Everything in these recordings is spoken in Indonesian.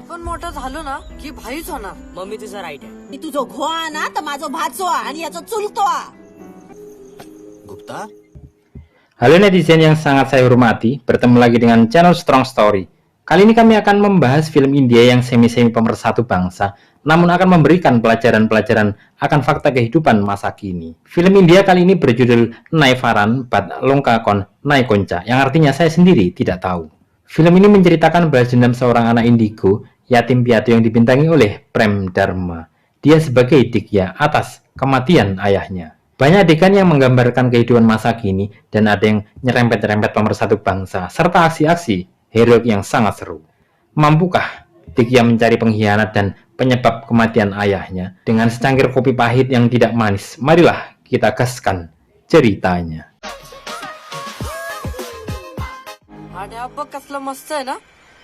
आपण मोठा झालो ना की भाईच होणार. मम्मी तुझा राईट आहे. मी तुझो घोआ ना तर माझो भाचो आणि याचा चुलतो. Gupta? Halo netizen yang sangat saya hormati, bertemu lagi dengan channel Strong Story. Kali ini kami akan membahas film India yang semi-semi pemersatu bangsa, namun akan memberikan pelajaran-pelajaran akan fakta kehidupan masa kini. Film India kali ini berjudul Nai Faran Bat Longka Kon Nai Konca, yang artinya saya sendiri tidak tahu. Film ini menceritakan balas dendam seorang anak indigo, yatim piatu yang dibintangi oleh Prem Dharma. Dia sebagai Dikya atas kematian ayahnya. Banyak adegan yang menggambarkan kehidupan masa kini dan ada yang nyerempet-nyerempet pemersatu bangsa serta aksi-aksi heroik yang sangat seru. Mampukah Dikya mencari pengkhianat dan penyebab kematian ayahnya dengan secangkir kopi pahit yang tidak manis? Marilah kita gaskan ceritanya. आणि आपण कसलं मस्त आहे ना.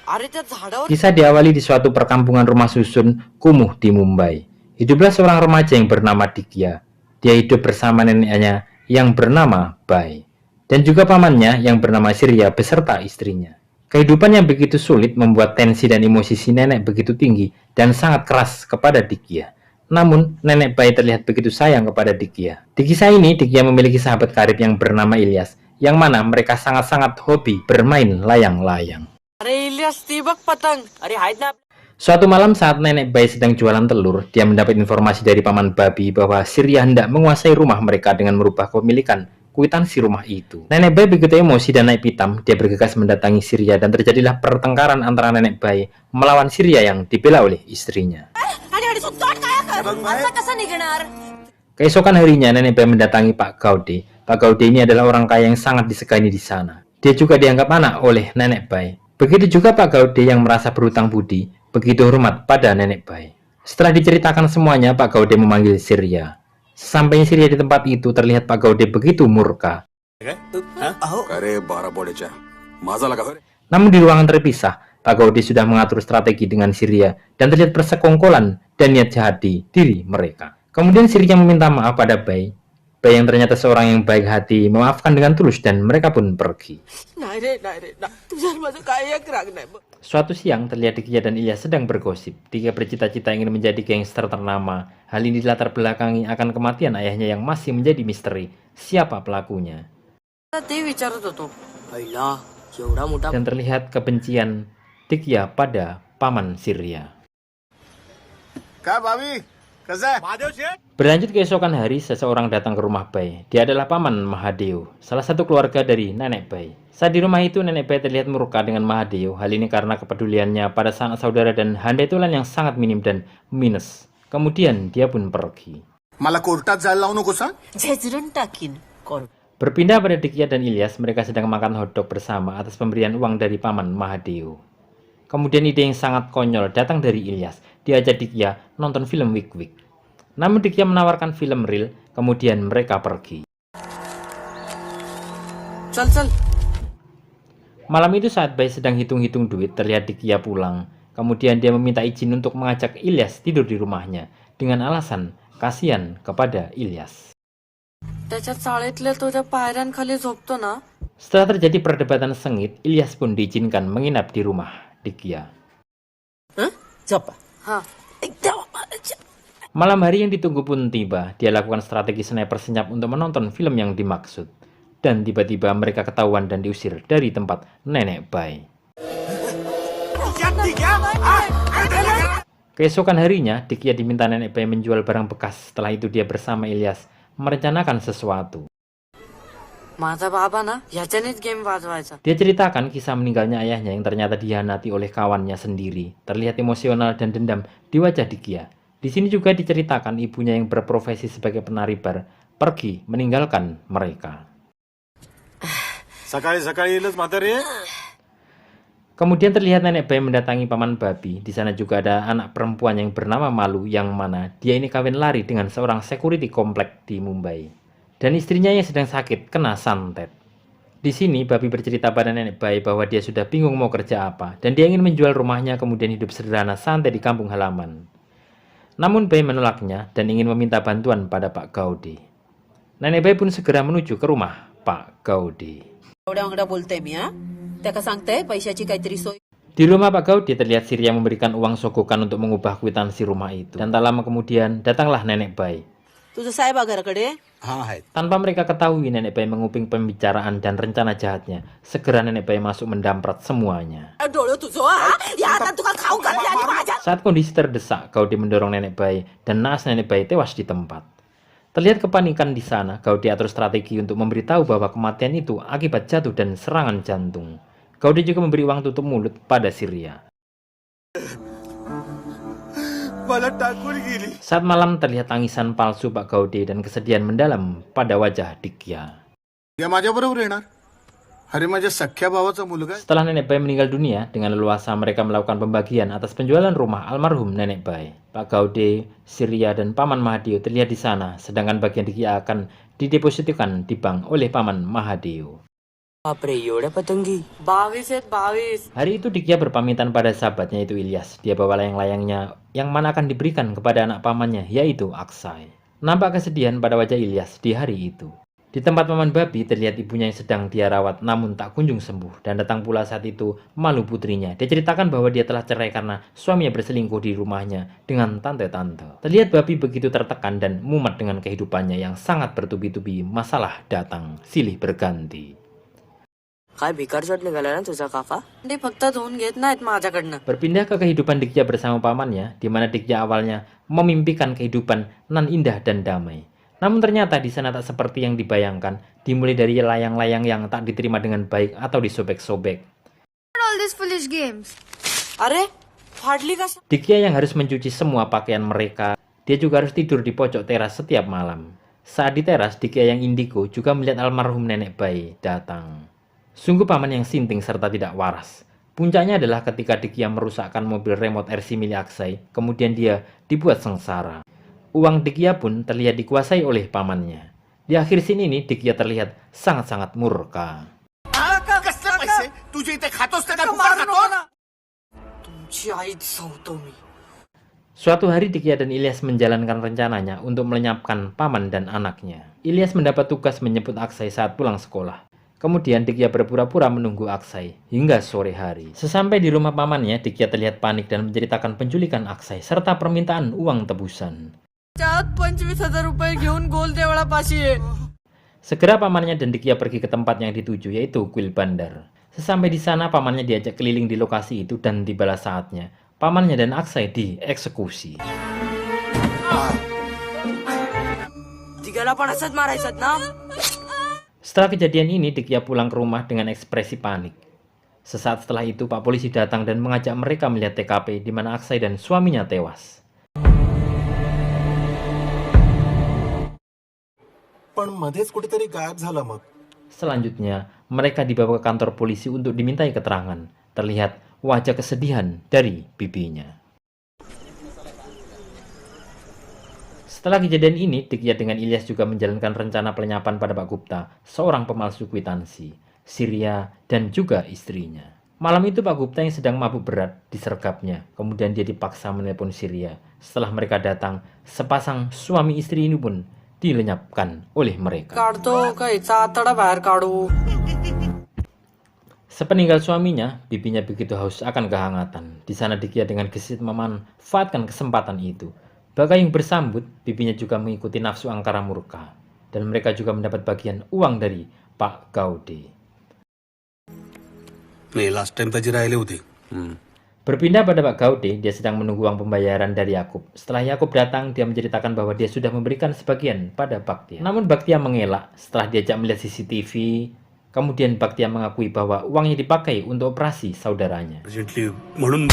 अरे त्या झाडावर Kisah diawali di suatu perkampungan rumah susun kumuh di Mumbai. Hiduplah seorang remaja yang bernama Dikya. Dia hidup bersama neneknya yang bernama Bai, dan juga pamannya yang bernama Surya beserta istrinya. Kehidupan yang begitu sulit membuat tensi dan emosi si nenek begitu tinggi dan sangat keras kepada Dikya. Namun, nenek Bai terlihat begitu sayang kepada Dikya. Di kisah ini, Dikya memiliki sahabat karib yang bernama Ilyas, yang mana mereka sangat-sangat hobi bermain layang-layang. अरे इलियास ती बघ पतंग. अरे आहेत ना. Suatu malam saat nenek Bai sedang jualan telur, dia mendapat informasi dari paman babi bahwa Surya hendak menguasai rumah mereka dengan merubah kepemilikan kwitansi rumah itu. Nenek Bai begitu emosi dan naik pitam, dia bergegas mendatangi Surya dan terjadilah pertengkaran antara nenek Bai melawan Surya yang dibela oleh istrinya. आणि सुद्धा काय कर असा कसा निघणार. Keesokan harinya nenek Bai mendatangi Pak Gaude. Pak Gaude ini adalah orang kaya yang sangat disegani di sana. Dia juga dianggap anak oleh nenek Bai. Begitu juga Pak Gaude yang merasa berhutang budi, begitu hormat pada nenek Bai. Setelah diceritakan semuanya, Pak Gaude memanggil Surya. Sesampainya Surya di tempat itu, terlihat Pak Gaude begitu murka. Namun di ruangan terpisah, Pak Gaude sudah mengatur strategi dengan Surya dan terlihat persekongkolan dan niat jahat di diri mereka. Kemudian Surya meminta maaf pada Bai. Bai yang ternyata seorang yang baik hati memaafkan dengan tulus dan mereka pun pergi. नाही रे तुझ्या माझं काय एक राग नाही. Suatu siang terlihat Dikya dan Ilyas sedang bergosip. Dikya bercita-cita ingin menjadi gangster ternama. Hal ini dilatar belakangi akan kematian ayahnya yang masih menjadi misteri. Siapa pelakunya? ते विचारत होतो. पहिला एवढा मोठा. Dan terlihat kebencian Dikya pada paman Surya. Berlanjut keesokan hari, seseorang datang ke rumah Bai. Dia adalah paman Mahadeo, salah satu keluarga dari nenek Bai. Saat di rumah itu, nenek Bai terlihat murka dengan Mahadeo. Hal ini karena kepeduliannya pada sanak saudara dan handai tulan yang sangat minim dan minus. Kemudian dia pun pergi. झेजरून टाकीन core. Berpindah pada Dikya dan Ilyas, mereka sedang makan hotdog bersama atas pemberian uang dari paman Mahadeo. Kemudian ide yang sangat konyol datang dari Ilyas. Dia ajak Dikya nonton film Wik-Wik. Namun Dikya menawarkan film real, kemudian mereka pergi. चल Malam itu saat Bai sedang hitung-hitung duit, terlihat Dikya pulang. Kemudian dia meminta izin untuk mengajak Ilyas tidur di rumahnya dengan alasan kasihan kepada Ilyas. त्याच्या चाळीतल्या तो त्या पायऱ्यांखाली झोपतो ना. Setelah terjadi perdebatan sengit, Ilyas pun diizinkan menginap di rumah Dikya. झोपा. हा Malam hari yang ditunggu pun tiba. Dia lakukan strategi sniper senyap untuk menonton film yang dimaksud. Dan tiba-tiba mereka ketahuan dan diusir dari tempat nenek Bai. Keesokan harinya, Dikya diminta nenek Bai menjual barang bekas. Setelah itu dia bersama Ilyas merencanakan sesuatu. माझा बाबा ना ह्याच्यानेच गेम वाजवायचा. Dia ceritakan kisah meninggalnya ayahnya yang ternyata dihianati oleh kawannya sendiri. Terlihat emosional dan dendam di wajah Dikya. Di sini juga diceritakan ibunya yang berprofesi sebagai penari bar pergi meninggalkan mereka. Kemudian terlihat nenek Bai mendatangi paman babi. Di sana juga ada anak perempuan yang bernama Malu, yang mana dia ini kawin lari dengan seorang security komplek di Mumbai. Dan istrinya yang sedang sakit kena santet. Di sini babi bercerita pada nenek Bai bahwa dia sudah bingung mau kerja apa dan dia ingin menjual rumahnya kemudian hidup sederhana santai di kampung halaman. Namun Bai menolaknya dan ingin meminta bantuan pada Pak Gaude. Nenek Bai pun segera menuju ke rumah Pak Gaude. एवढ्या वांगडा बोलते मी. त्याका सांगते पैशाची काहीतरी सोय. Di rumah Pak Gaudi terlihat Surya memberikan uang sogokan untuk mengubah kwitansi rumah itu. Dan tak lama kemudian datanglah Nenek Bayi. तुझं साहेब घराकडे हाँ है. Tanpa mereka ketahui, Nenek Bayi menguping pembicaraan dan rencana jahatnya. Segera Nenek Bayi masuk mendamprat semuanya. डोळे तुझं हा या आता तुका खाऊ घातली आणि माझ्या Saat kondisi terdesak, Gaudi mendorong Nenek Bayi dan naas Nenek Bayi tewas di tempat. Terlihat kepanikan di sana, Gaudi atur strategi untuk memberitahu bahwa kematian itu akibat jatuh dan serangan jantung. Gaudi juga memberi uang tutup mulut pada Surya. Saat malam terlihat tangisan palsu Pak Gaudi dan kesedihan mendalam pada wajah Dikya. या माझ्याबरोबर येणार. अरे माझ्या सख्या भावाचा मुलगा आहे. Setelah Nenek Bayi meninggal dunia, dengan leluasa mereka melakukan pembagian atas penjualan rumah almarhum Nenek Bayi. Pak Gaudi, Surya, dan Paman Mahadeo terlihat di sana, sedangkan bagian Dikya akan didepositikan di bank oleh Paman Mahadeo. बापरे एवढ्या पतंगी. 22 आहेत 22. Hari itu Dikya berpamitan pada sahabatnya itu Ilyas. Dia bawa layang-layangnya yang mana akan diberikan kepada anak pamannya, yaitu Aksai. Nampak kesedihan pada wajah Ilyas di hari itu. Di tempat Paman Babi terlihat ibunya yang sedang dia rawat namun tak kunjung sembuh. Dan datang pula saat itu Malu putrinya. Dia ceritakan bahwa dia telah cerai karena suaminya berselingkuh di rumahnya dengan tante-tante. Terlihat Babi begitu tertekan dan mumet dengan kehidupannya yang sangat bertubi-tubi. Masalah datang, silih berganti. काय भिकार शॉट निघाला ना तुझा काका. ते फक्त धुवून घेत नाहीत माझ्याकडनं. Berpindah ke kehidupan Dikya bersama pamannya, di mana Dikya awalnya memimpikan kehidupan nan indah dan damai. Namun ternyata di sana tak seperti yang dibayangkan, dimulai dari layang-layang yang tak diterima dengan baik atau disobek-sobek. all these foolish games. अरे फाडली कशा? Dikya yang harus mencuci semua pakaian mereka, dia juga harus tidur di pojok teras setiap malam. Saat di teras, Dikya yang indigo juga melihat almarhum Nenek Bayi datang. Sungguh paman yang sinting serta tidak waras. Puncaknya adalah ketika Dikya merusakkan mobil remote RC milik Aksai, kemudian dia dibuat sengsara. Uang Dikya pun terlihat dikuasai oleh pamannya. Di akhir scene ini Dikya terlihat sangat-sangat murka. कसले पैसे तुझे इथे खातोस का काय फुकट खातो. तुमची आईच सांगतो मी. Suatu hari Dikya dan Ilyas menjalankan rencananya untuk melenyapkan paman dan anaknya. Ilyas mendapat tugas menjemput Aksai saat pulang sekolah. Kemudian Dikya berpura-pura menunggu Aksai hingga sore hari. Sesampai di rumah pamannya, Dikya terlihat panik dan menceritakan penculikan Aksai serta permintaan uang tebusan. त्यात 25,000 रुपये घेऊन गोल देवळापाशी ये. Segera pamannya dan Dikya pergi ke tempat yang dituju, yaitu kuil bandar. Sesampai di sana, pamannya diajak keliling di lokasi itu dan tibalah saatnya pamannya dan Aksai dieksekusi. तिघाला पण असंच मारायचं ना. Setelah kejadian ini, Dikya pulang ke rumah dengan ekspresi panik. Sesaat setelah itu, Pak Polisi datang dan mengajak mereka melihat TKP di mana Aksai dan suaminya tewas. पण मध्येच कुठेतरी गायब झाला मग. Selanjutnya, mereka dibawa ke kantor polisi untuk dimintai keterangan. Terlihat wajah kesedihan dari bibinya. Setelah kejadian ini, Dikya dengan Ilyas juga menjalankan rencana pelenyapan pada Pak Gupta, seorang pemalsu kwitansi, Surya, dan juga istrinya. Malam itu Pak Gupta yang sedang mabuk berat disergapnya, kemudian dia dipaksa menelpon Surya. Setelah mereka datang, sepasang suami istri ini pun dilenyapkan oleh mereka. काढतो काही चातडा बाहेर काढू. Sepeninggal suaminya, bibinya begitu haus akan kehangatan. Di sana Dikya dengan gesit memanfaatkan kesempatan itu. Bagai yang bersambut, bibinya juga mengikuti nafsu angkara murka. Dan mereka juga mendapat bagian uang dari Pak Gaudi. मी last time त्याची राहिले होते. Berpindah pada Pak Gaudi, dia sedang menunggu uang pembayaran dari Yakub. Setelah Yakub datang, dia menceritakan bahwa dia sudah memberikan sebagian pada Baktia. Namun Baktia mengelak setelah diajak melihat CCTV. Kemudian Baktia mengakui bahwa uangnya dipakai untuk operasi saudaranya. Urgently म्हणून.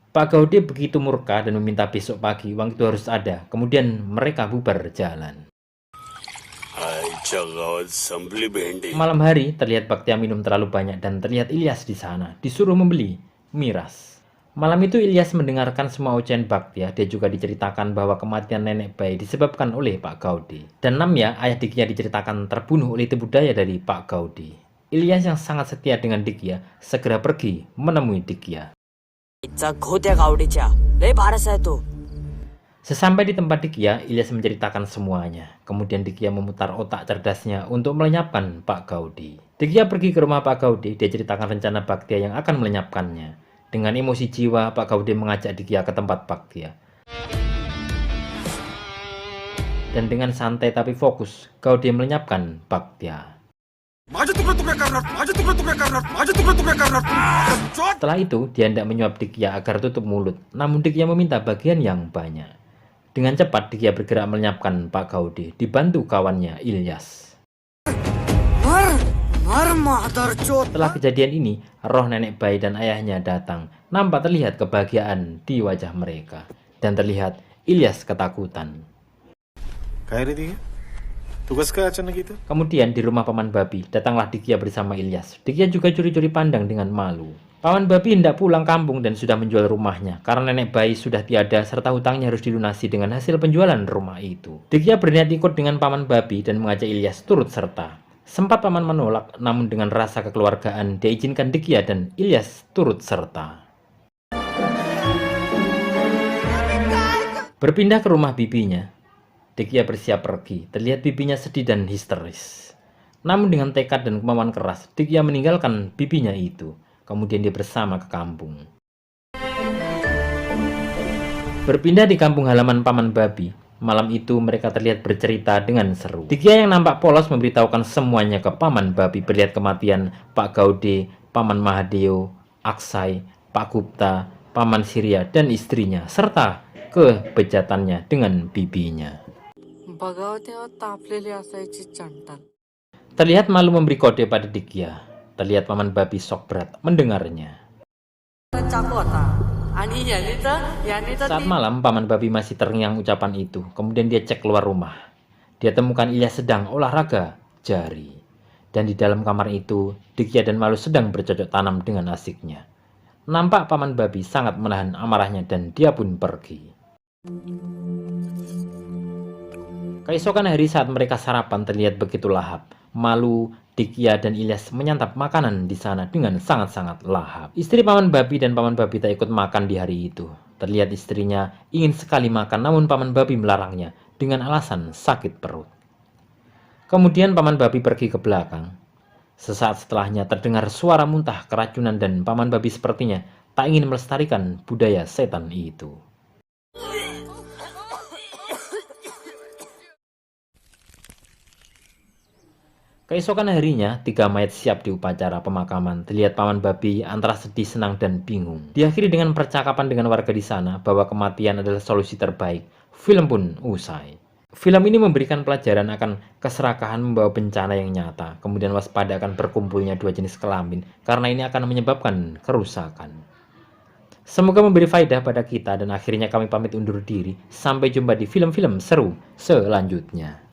Pak Gaudi begitu murka dan meminta besok pagi uang itu harus ada. Kemudian mereka bubar jalan. Malam hari terlihat Baktia minum terlalu banyak dan terlihat Ilyas di sana disuruh membeli miras. Malam itu Ilyas mendengarkan semua ucapan Baktia. Dia juga diceritakan bahwa kematian Nenek Bayi disebabkan oleh Pak Gaudi. Dan Namya, ayah Dikya, diceritakan terbunuh oleh tipu daya dari Pak Gaudi. Ilyas yang sangat setia dengan Dikya segera pergi menemui Dikya. इच्छा खोत्या गावडीच्या लय भारस आहे तो. Sesampai di tempat Dikya, Ilyas menceritakan semuanya. Kemudian Dikya memutar otak cerdasnya untuk melenyapkan Pak Gaudi. Dikia pergi ke rumah Pak Gaude. Dia ceritakan rencana Bagtia yang akan melenyapkannya. Dengan emosi jiwa, Pak Gaude mengajak Dikia ke tempat Bagtia. Dan dengan santai tapi fokus, Gaude melenyapkan Bagtia. Setelah itu, dia hendak menyuap Dikia agar tutup mulut. Namun Dikia meminta bagian yang banyak. Dengan cepat, Dikia bergerak melenyapkan Pak Gaude, dibantu kawannya Ilyas. Setelah kejadian ini, roh nenek bayi dan ayahnya datang. Nampak terlihat kebahagiaan di wajah mereka. Dan terlihat Ilyas ketakutan. Kemudian di rumah Paman Babi, datanglah Dikia bersama Ilyas. Dikia juga curi-curi pandang dengan malu. Paman Babi hendak pulang kampung dan sudah menjual rumahnya. Karena nenek bayi sudah tiada serta hutangnya harus dilunasi dengan hasil penjualan rumah itu. Dikia berniat ikut dengan Paman Babi dan mengajak Ilyas turut serta. Sempat Paman menolak, namun dengan rasa kekeluargaan diizinkan Dikia dan Ilyas turut serta. Berpindah ke rumah bibinya, Dikia bersiap pergi. Terlihat bibinya sedih dan histeris. Namun dengan tekad dan kemauan keras, Dikia meninggalkan bibinya itu. Kemudian dia bersama ke kampung. Berpindah di kampung halaman Paman Babi. Malam itu mereka terlihat bercerita dengan seru. Dikia yang nampak polos memberitahukan semuanya ke Paman Babi. Berlihat kematian Pak Gaude, Paman Mahadeo, Aksai, Pak Gupta, Paman Surya dan istrinya, serta kebejatannya dengan bibinya. बघावं तेव्हा तापलेली असायची चंटान. Terlihat malu memberi kode pada Dikia. Terlihat Paman Babi sok berat mendengarnya. चाकू होता आणि याने तर Saat malam, Paman Babi masih terngiang ucapan itu. Kemudian dia cek keluar rumah. Dia temukan Ilyas sedang olahraga jari. Dan di dalam kamar itu, Dikia dan Malu sedang bercocok tanam dengan asiknya. Nampak Paman Babi sangat menahan amarahnya dan dia pun pergi. Keesokan hari saat mereka sarapan terlihat begitu lahap. Malu, Dikia dan Ilyas menyantap makanan di sana dengan sangat-sangat lahap. Istri Paman Babi dan Paman Babi tak ikut makan di hari itu. Terlihat istrinya ingin sekali makan, namun Paman Babi melarangnya dengan alasan sakit perut. Kemudian Paman Babi pergi ke belakang. Sesaat setelahnya terdengar suara muntah keracunan dan Paman Babi sepertinya tak ingin melestarikan budaya setan itu. Keesokan harinya, 3 mayat siap di upacara pemakaman. Terlihat Paman Babi antara sedih, senang, dan bingung. Diakhiri dengan percakapan dengan warga di sana bahwa kematian adalah solusi terbaik. Film pun usai. Film ini memberikan pelajaran akan keserakahan membawa bencana yang nyata. Kemudian waspada akan berkumpulnya 2 jenis kelamin, karena ini akan menyebabkan kerusakan. Semoga memberi faedah pada kita dan akhirnya kami pamit undur diri. Sampai jumpa di film-film seru selanjutnya.